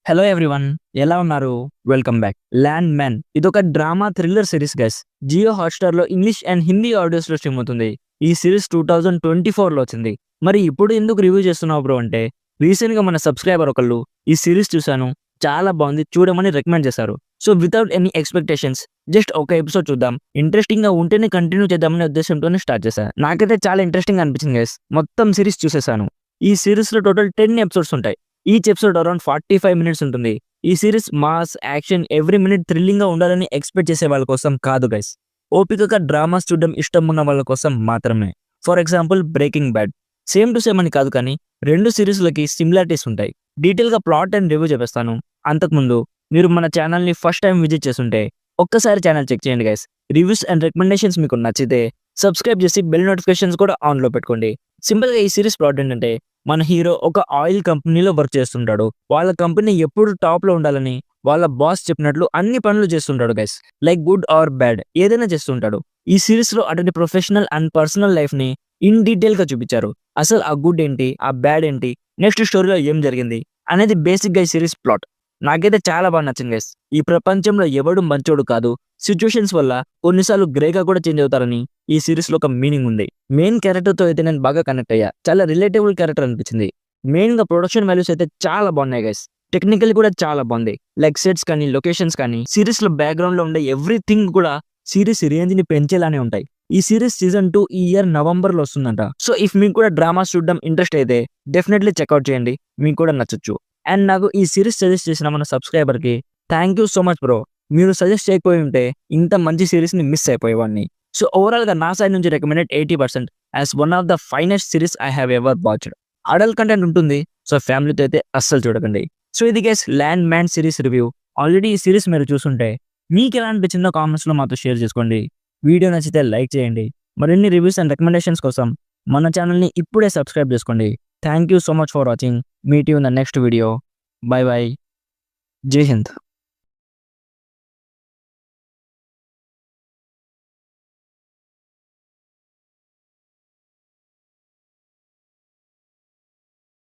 Hello everyone, ఎలా ఉన్నారు? Welcome back. Landman ఇదొక drama thriller series guys. Jio హాట్‌స్టార్‌లో ఇంగ్లీష్ అండ్ హిందీ ఆడియోస్‌లో స్ట్రీమ్ అవుతుంది. ఈ సిరీస్ 2024లో వచ్చింది. మరి ఇప్పుడు ఎందుకు రివ్యూ చేస్తున్నావు బ్రో అంటే, రీసెంట్‌గా మన సబ్స్క్రైబర్ ఒకళ్ళు ఈ సిరీస్ చూశాను, చాలా బాగుంది, చూడమని రికమెండ్ చేశారు. So without any expectations just ఒక ఎపిసోడ్ చూద్దాం, ఇంట్రెస్టింగ్‌గా ఉంటేనే కంటిన్యూ చేద్దామనే ఉద్దేశంతోనే స్టార్ట్ చేశా. నాకైతే చాలా ఇంట్రెస్టింగ్‌గా అనిపించింది గైస్. మొత్తం సిరీస్ చూసేసాను. ఈ సిరీస్‌లో టోటల్ 10 ఎపిసోడ్స్ ఉంటాయి. ఈచ్ ఎపిసోడ్ అరౌండ్ 45 మినిట్స్ ఉంటుంది. ఈ series mass, action, every minute థ్రిల్లింగ్‌గా ఉండాలని ఎక్స్‌పెక్ట్ చేసే వాళ్ళ కోసం కాదు గైస్. ఓపికగా డ్రామాస్ చూడడం ఇష్టం ఉన్న వాళ్ళ కోసం మాత్రమే. For example 'breaking bad' same to same అని కాదు, కానీ రెండు సిరీస్‌లకి సిమిలారిటీస్ ఉంటాయి. డీటెయిల్‌గా ప్లాట్ అండ్ రివ్యూ చెప్పేస్తాను. అంతకుముందు మీరు మన ఛానల్‌ని ఫస్ట్ టైం విజిట్ చేసుంటే ఒక్కసారి ఛానల్ చెక్ చేయండి గైస్. రివ్యూస్ అండ్ రికమెండేషన్స్ మీకు నచ్చితే సబ్స్క్రైబ్ చేసి బెల్ నోటిఫికేషన్స్ కూడా ఆన్‌లో పెట్టుకోండి. సింపుల్‌గా ఈ సిరీస్ ప్లాట్ ఏంటంటే, మన హీరో ఒక ఆయిల్ కంపెనీలో వర్క్ చేస్తుంటాడు. వాళ్ళ కంపెనీ ఎప్పుడు టాప్‌లో ఉండాలని వాళ్ళ బాస్ చెప్పినట్లు అన్ని పనులు చేస్తుంటాడు guys. Like good or bad ఏదైనా చేస్తుంటాడు. ఈ సిరీస్‌లో అతని ప్రొఫెషనల్ అండ్ పర్సనల్ లైఫ్‌ని ఇన్ డీటెయిల్‌గా చూపించారు. అసలు ఆ గుడ్ ఏంటి, ఆ బ్యాడ్ ఏంటి, నెక్స్ట్ స్టోరీలో ఏం జరిగింది అనేది బేసిక్‌గా ఈ సిరీస్ ప్లాట్. నాకైతే చాలా బాగా నచ్చింది గైస్. ఈ ప్రపంచంలో ఎవడు మంచోడు కాదు. సిట్యుయేషన్స్ వల్ల కొన్నిసార్లు గ్రేగా కూడా చేంజ్ అవుతారని ఈ సిరీస్ లో ఒక మీనింగ్ ఉంది. మెయిన్ క్యారెక్టర్ తో అయితే నేను బాగా కనెక్ట్ అయ్యా. చాలా రిలేటబుల్ క్యారెక్టర్ అనిపించింది. మెయిన్ గా ప్రొడక్షన్ వాల్యూస్ అయితే చాలా బాగున్నాయి గైస్. టెక్నికల్ కూడా చాలా బాగుంది. లైక్ సెట్స్ కానీ, లొకేషన్స్ కానీ, సిరీస్ లో బ్యాక్గ్రౌండ్ లో ఉండే ఎవ్రీథింగ్ కూడా సిరీస్ రేంజ్ ని పెంచేలానే ఉంటాయి. ఈ సిరీస్ సీజన్ 2 ఈ ఇయర్ నవంబర్ లో వస్తుందంట. సో ఇఫ్ మీకు కూడా డ్రామాస్ చూడడం ఇంట్రెస్ట్ అయితే డెఫినెట్లీ చెక్అవుట్ చేయండి, మీకు కూడా నచ్చొచ్చు. అండ్ నాకు ఈ సిరీస్ సజెస్ట్ చేసిన మన సబ్స్క్రైబర్ కి thank you so much bro. మీరు సజెస్ట్ చేయకపోయి ఉంటే ఇంత మంచి సిరీస్ ని మిస్ అయిపోయేవాడిని. సో ఓవరాల్ గా నా సైడ్ నుంచి recommended 80% as one of the finest series I have ever watched. Adult content ఉంటుంది, సో ఫ్యామిలీతో అయితే అస్సలు చూడకండి. సో ఇది guys land man series review. Already ఈ సిరీస్ మీరు చూసుంటే మీకు ఎలా అనిపించిందో కామెంట్స్ లో మాతో షేర్ చేసుకోండి. వీడియో నచ్చితే లైక్ చేయండి. మరిన్ని రివ్యూస్ అండ్ రికమెండేషన్స్ కోసం మన ఛానల్ని ఇప్పుడే సబ్స్క్రైబ్ చేసుకోండి. Thank you so much for watching. Meet you in the next video. By by. జై హింద్.